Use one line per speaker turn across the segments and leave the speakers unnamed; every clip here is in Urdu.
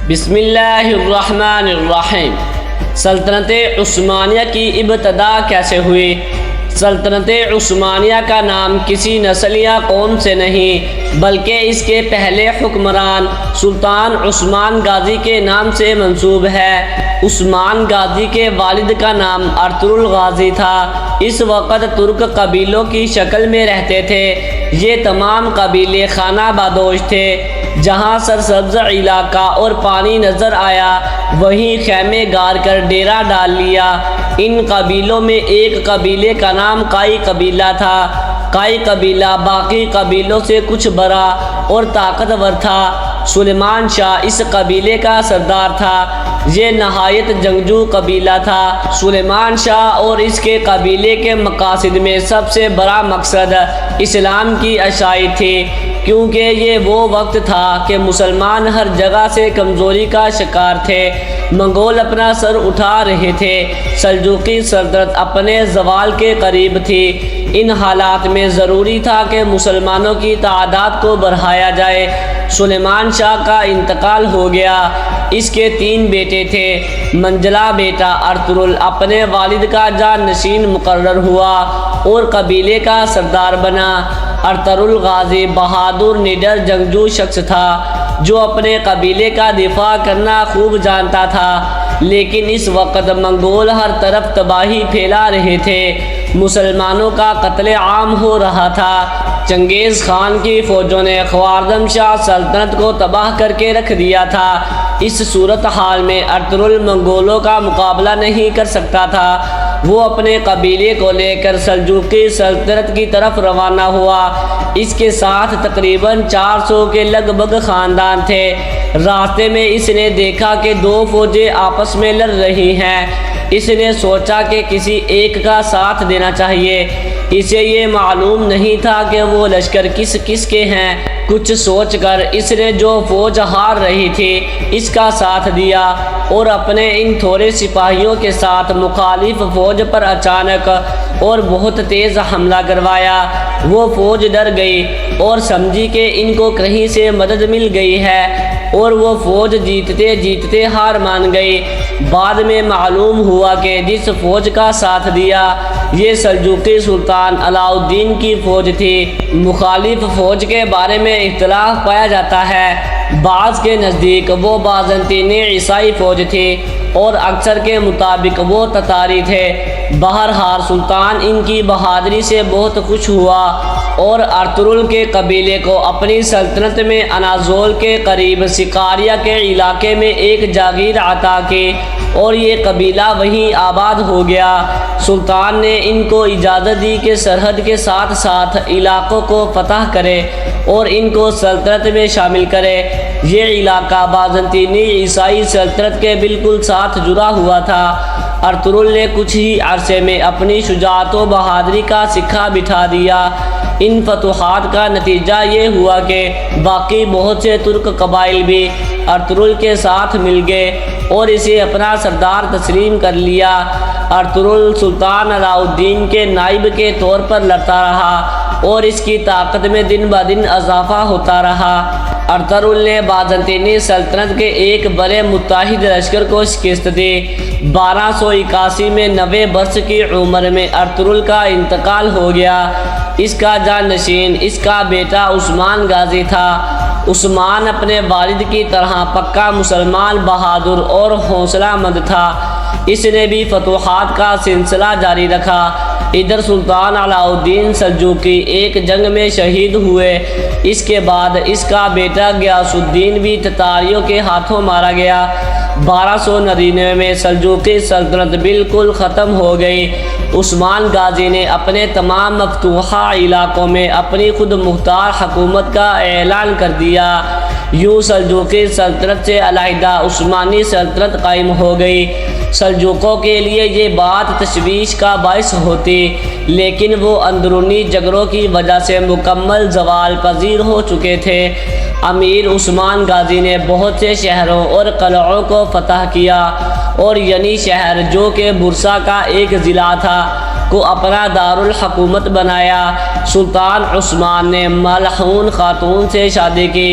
بسم اللہ الرحمن الرحیم۔ سلطنت عثمانیہ کی ابتدا کیسے ہوئی؟ سلطنت عثمانیہ کا نام کسی نسل یا قوم سے نہیں بلکہ اس کے پہلے حکمران سلطان عثمان غازی کے نام سے منسوب ہے۔ عثمان غازی کے والد کا نام ارطغرل غازی تھا۔ اس وقت ترک قبیلوں کی شکل میں رہتے تھے۔ یہ تمام قبیلے خانہ بدوش تھے۔ جہاں سرسبز علاقہ اور پانی نظر آیا وہیں خیمے گار کر ڈیرا ڈال لیا۔ ان قبیلوں میں ایک قبیلے کا نام قائی قبیلہ تھا۔ قائی قبیلہ باقی قبیلوں سے کچھ بڑا اور طاقتور تھا۔ سلیمان شاہ اس قبیلے کا سردار تھا۔ یہ نہایت جنگجو قبیلہ تھا۔ سلیمان شاہ اور اس کے قبیلے کے مقاصد میں سب سے بڑا مقصد اسلام کی اشاعت تھی، کیونکہ یہ وہ وقت تھا کہ مسلمان ہر جگہ سے کمزوری کا شکار تھے۔ منگول اپنا سر اٹھا رہے تھے۔ سلجوقی سلطنت اپنے زوال کے قریب تھی۔ ان حالات میں ضروری تھا کہ مسلمانوں کی تعداد کو بڑھایا جائے۔ سلیمان شاہ کا انتقال ہو گیا۔ اس کے 3 بیٹے تھے۔ منجلا بیٹا ارطغرل اپنے والد کا جانشین مقرر ہوا اور قبیلے کا سردار بنا۔ ارطغرل غازی بہادر نڈر جنگجو شخص تھا جو اپنے قبیلے کا دفاع کرنا خوب جانتا تھا، لیکن اس وقت منگول ہر طرف تباہی پھیلا رہے تھے۔ مسلمانوں کا قتل عام ہو رہا تھا۔ چنگیز خان کی فوجوں نے خوارزم شاہ سلطنت کو تباہ کر کے رکھ دیا تھا۔ اس صورتحال میں ارطغرل منگولوں کا مقابلہ نہیں کر سکتا تھا۔ وہ اپنے قبیلے کو لے کر سلجوقی سلطنت کی طرف روانہ ہوا۔ اس کے ساتھ تقریباً 400 کے لگ بھگ خاندان تھے۔ راستے میں اس نے دیکھا کہ 2 فوجیں آپس میں لڑ رہی ہیں۔ اس نے سوچا کہ کسی ایک کا ساتھ دینا چاہیے۔ اسے یہ معلوم نہیں تھا کہ وہ لشکر کس کس کے ہیں۔ کچھ سوچ کر اس نے جو فوج ہار رہی تھی اس کا ساتھ دیا اور اپنے ان تھوڑے سپاہیوں کے ساتھ مخالف فوج پر اچانک اور بہت تیز حملہ کروایا۔ وہ فوج ڈر گئی اور سمجھی کہ ان کو کہیں سے مدد مل گئی ہے اور وہ فوج جیتتے جیتتے ہار مان گئی۔ بعد میں معلوم ہوا کہ جس فوج کا ساتھ دیا یہ سلجوقی سلطان علاء الدین کی فوج تھی۔ مخالف فوج کے بارے میں اختلاف پایا جاتا ہے۔ بعض کے نزدیک وہ بازنطینی عیسائی فوج تھی اور اکثر کے مطابق وہ تتاری تھے۔ بہرحال سلطان ان کی بہادری سے بہت خوش ہوا اور ارطغرل کے قبیلے کو اپنی سلطنت میں اناضول کے قریب سکاریہ کے علاقے میں ایک جاگیر عطا کی اور یہ قبیلہ وہیں آباد ہو گیا۔ سلطان نے ان کو اجازت دی کہ سرحد کے ساتھ ساتھ علاقوں کو فتح کرے اور ان کو سلطنت میں شامل کرے۔ یہ علاقہ بازنطینی عیسائی سلطنت کے بالکل ساتھ جڑا ہوا تھا۔ ارطغرل نے کچھ ہی عرصے میں اپنی شجاعت و بہادری کا سکہ بٹھا دیا۔ ان فتوحات کا نتیجہ یہ ہوا کہ باقی بہت سے ترک قبائل بھی ارطغرل کے ساتھ مل گئے اور اسے اپنا سردار تسلیم کر لیا۔ ارطغرل سلطان علاء الدین کے نائب کے طور پر لڑتا رہا اور اس کی طاقت میں دن بدن اضافہ ہوتا رہا۔ ارطغرل نے بازنطینی سلطنت کے ایک بڑے متحد لشکر کو شکست دی۔ 1281 میں 90 برس کی عمر میں ارطغرل کا انتقال ہو گیا۔ اس کا جانشین اس کا بیٹا عثمان غازی تھا۔ عثمان اپنے والد کی طرح پکا مسلمان، بہادر اور حوصلہ مند تھا۔ اس نے بھی فتوحات کا سلسلہ جاری رکھا۔ ادھر سلطان علاء الدین سلجوقی ایک جنگ میں شہید ہوئے۔ اس کے بعد اس کا بیٹا غیاث الدین بھی تتاریوں کے ہاتھوں مارا گیا۔ 1299 میں سلجوقی سلطنت بالکل ختم ہو گئی۔ عثمان غازی نے اپنے تمام مفتوحہ علاقوں میں اپنی خود مختار حکومت کا اعلان کر دیا۔ یوں سلجوقی سلطنت سے علیحدہ عثمانی سلطنت قائم ہو گئی۔ سلجوقوں کے لیے یہ بات تشویش کا باعث ہوتی، لیکن وہ اندرونی جھگڑوں کی وجہ سے مکمل زوال پذیر ہو چکے تھے۔ امیر عثمان غازی نے بہت سے شہروں اور قلعوں کو فتح کیا اور ینی شہر جو کہ برسا کا ایک ضلع تھا کو اپنا دارالحکومت بنایا۔ سلطان عثمان نے ملعون خاتون سے شادی کی۔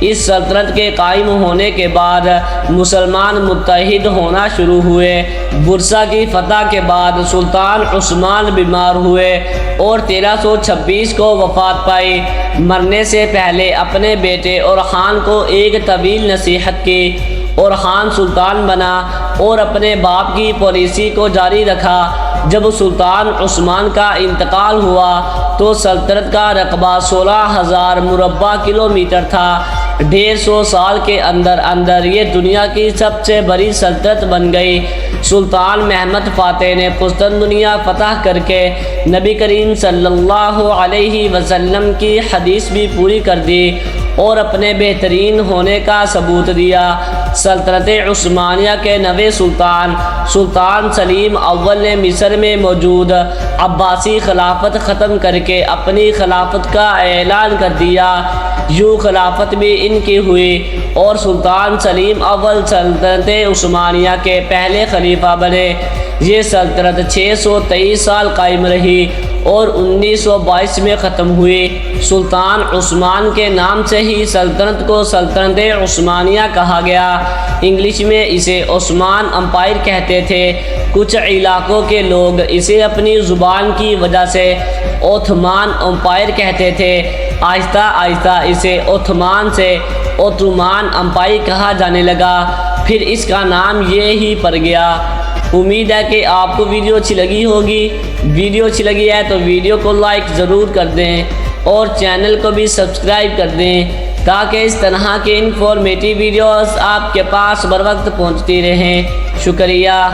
اس سلطنت کے قائم ہونے کے بعد مسلمان متحد ہونا شروع ہوئے۔ برسا کی فتح کے بعد سلطان عثمان بیمار ہوئے اور 1326 کو وفات پائی۔ مرنے سے پہلے اپنے بیٹے اورخان کو ایک طویل نصیحت کی۔ اورخان سلطان بنا اور اپنے باپ کی پالیسی کو جاری رکھا۔ جب سلطان عثمان کا انتقال ہوا تو سلطنت کا رقبہ 16,000 مربع کلومیٹر تھا۔ 150 سال کے اندر یہ دنیا کی سب سے بڑی سلطنت بن گئی۔ سلطان محمد فاتح نے قسطنطنیہ فتح کر کے نبی کریم صلی اللہ علیہ وسلم کی حدیث بھی پوری کر دی اور اپنے بہترین ہونے کا ثبوت دیا۔ سلطنت عثمانیہ کے نویں سلطان سلیم اول نے مصر میں موجود عباسی خلافت ختم کر کے اپنی خلافت کا اعلان کر دیا۔ یوں خلافت بھی ان کی ہوئی اور سلطان سلیم اول سلطنت عثمانیہ کے پہلے خلیفہ بنے۔ یہ سلطنت 623 سال قائم رہی اور 1922 میں ختم ہوئی۔ سلطان عثمان کے نام سے ہی سلطنت کو سلطنت عثمانیہ کہا گیا۔ انگلش میں اسے عثمان امپائر کہتے تھے۔ کچھ علاقوں کے لوگ اسے اپنی زبان کی وجہ سے اوتھمان امپائر کہتے تھے۔ آہستہ آہستہ اسے اوتھمان سے اوتومان امپائر کہا جانے لگا، پھر اس کا نام یہ ہی پڑ گیا۔ امید ہے کہ آپ کو ویڈیو اچھی لگی ہوگی۔ ویڈیو اچھی لگی ہے تو ویڈیو کو لائک ضرور کر دیں اور چینل کو بھی سبسکرائب کر دیں تاکہ اس طرح کے انفارمیٹیو ویڈیوز آپ کے پاس بر وقت پہنچتی رہیں۔ شکریہ۔